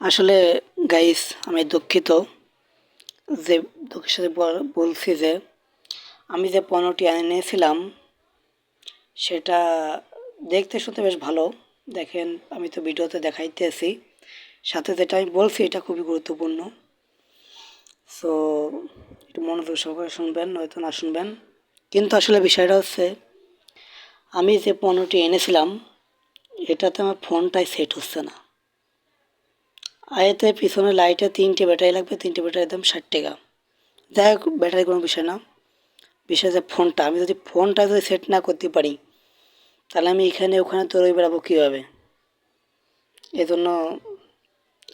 আসলে গাইস আমি দুঃখিত যে দুঃখের সাথে বলছি যে আমি যে পণ্যটি এনেছিলাম সেটা দেখতে শুনতে বেশ ভালো। দেখেন আমি তো ভিডিওতে দেখাইতেছি, সাথে যেটা আমি বলছি এটা খুবই গুরুত্বপূর্ণ। সো একটু মনোযোগ সহকারে শুনবেন, নয়তো না শুনবেন। কিন্তু আসলে বিষয়টা হচ্ছে আমি যে পণ্যটি এনেছিলাম এটাতে আমার ফোনটাই সেট হচ্ছে না। আর এতে পিছনে লাইটে 3টে ব্যাটারি লাগবে, 3টে ব্যাটারির দাম 60 টাকা। যাই হোক, ব্যাটারি কোনো বিষয় না, বিষয় যে ফোনটা আমি যদি যদি সেট না করতে পারি তাহলে আমি এখানে ওখানে দৌড়ে বেড়াবো কীভাবে? এজন্য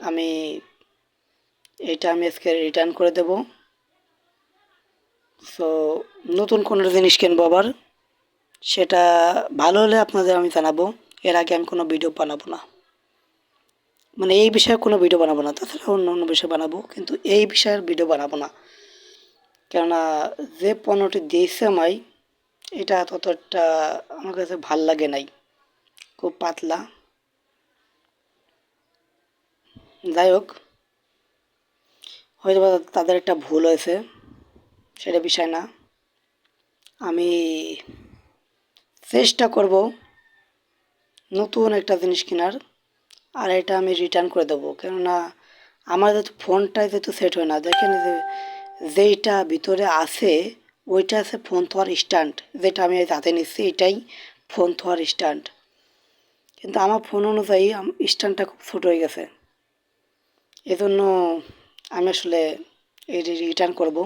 আমি আমি আজকে রিটার্ন করে দেব। সো নতুন কোনো জিনিস কিনবো আবার, সেটা ভালো হলে আপনাদের আমি জানাবো। এর আগে আমি কোনো ভিডিও বানাবো না, মানে এই বিষয়ে কোনো ভিডিও বানাবো না। তাছাড়া অন্য অন্য বিষয়ে বানাবো, কিন্তু এই বিষয়ের ভিডিও বানাবো না। কেননা যে পণ্যটি দিয়েছে আমায় এটা ততটা আমার কাছে ভাল লাগে নাই, খুব পাতলা। যাই হোক, হয়তো তাদের একটা ভুল হয়েছে, সেটা বিষয় না। আমি চেষ্টা করব নতুন একটা জিনিস কেনার, আর এটা আমি রিটার্ন করে দেবো। কেননা আমার যেহেতু ফোনটায় যেহেতু সেট হয় না, দেখেন যে যেইটা ভিতরে আছে ওইটা আছে ফোন থোয়ার স্ট্যান্ড, যেটা আমি হাতে নিচ্ছি এটাই ফোন থোয়ার স্ট্যান্ড। কিন্তু আমার ফোন অনুযায়ী স্ট্যান্ডটা খুব ছোটো হয়ে গেছে। এজন্য আমি আসলে এটি রিটার্ন করব,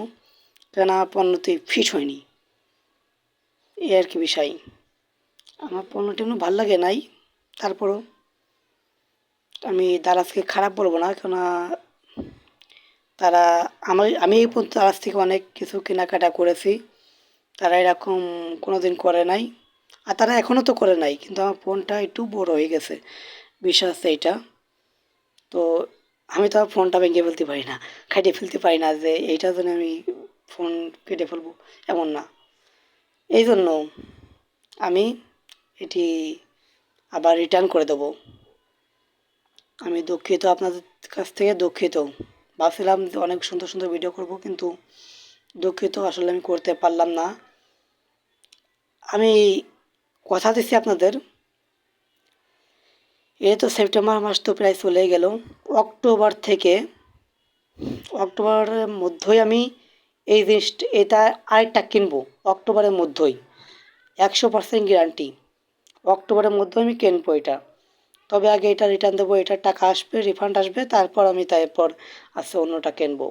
কেন আমার পণ্যটি ফিট হয়নি, এই আর কি বিষয়। আমার পণ্যটি কোনো ভালো লাগে নাই, তারপরও আমি দারাজকে খারাপ বলবো না, কেননা তারা আমি এই পর্যন্ত দারাজ থেকে অনেক কিছু কেনাকাটা করেছি, তারা এরকম কোনো দিন করে নাই, আর তারা এখনও তো করে নাই। কিন্তু আমার ফোনটা একটু বড় হয়ে গেছে, বিষয় হচ্ছে এইটা। তো আমি তো আর ফোনটা ভেঙে ফেলতে পারি না, কাটিয়ে ফেলতে পারি না যে এইটার জন্য আমি ফোন কেটে ফেলবো, এমন না। এই জন্য আমি এটি আবার রিটার্ন করে দেবো। আমি দুঃখিত, আপনাদের কাছ থেকে দুঃখিত। ভাবছিলাম যে অনেক সুন্দর সুন্দর ভিডিও করব, কিন্তু দুঃখিত, আসলে আমি করতে পারলাম না। আমি কথা দিচ্ছি আপনাদের, এই তো সেপ্টেম্বর মাস তো প্রায় চলে গেল। অক্টোবর থেকে, অক্টোবরের মধ্যেই আমি এই জিনিসটা আরেকটা কিনবো। অক্টোবরের মধ্যেই 100% গ্যারান্টি, অক্টোবরের মধ্যে আমি কিনবো এটা। তবে আগে এটা রিটার্ন দেবো, এটার টাকা আসবে, রিফান্ড আসবে, তারপর আমি অন্যটা কিনবো।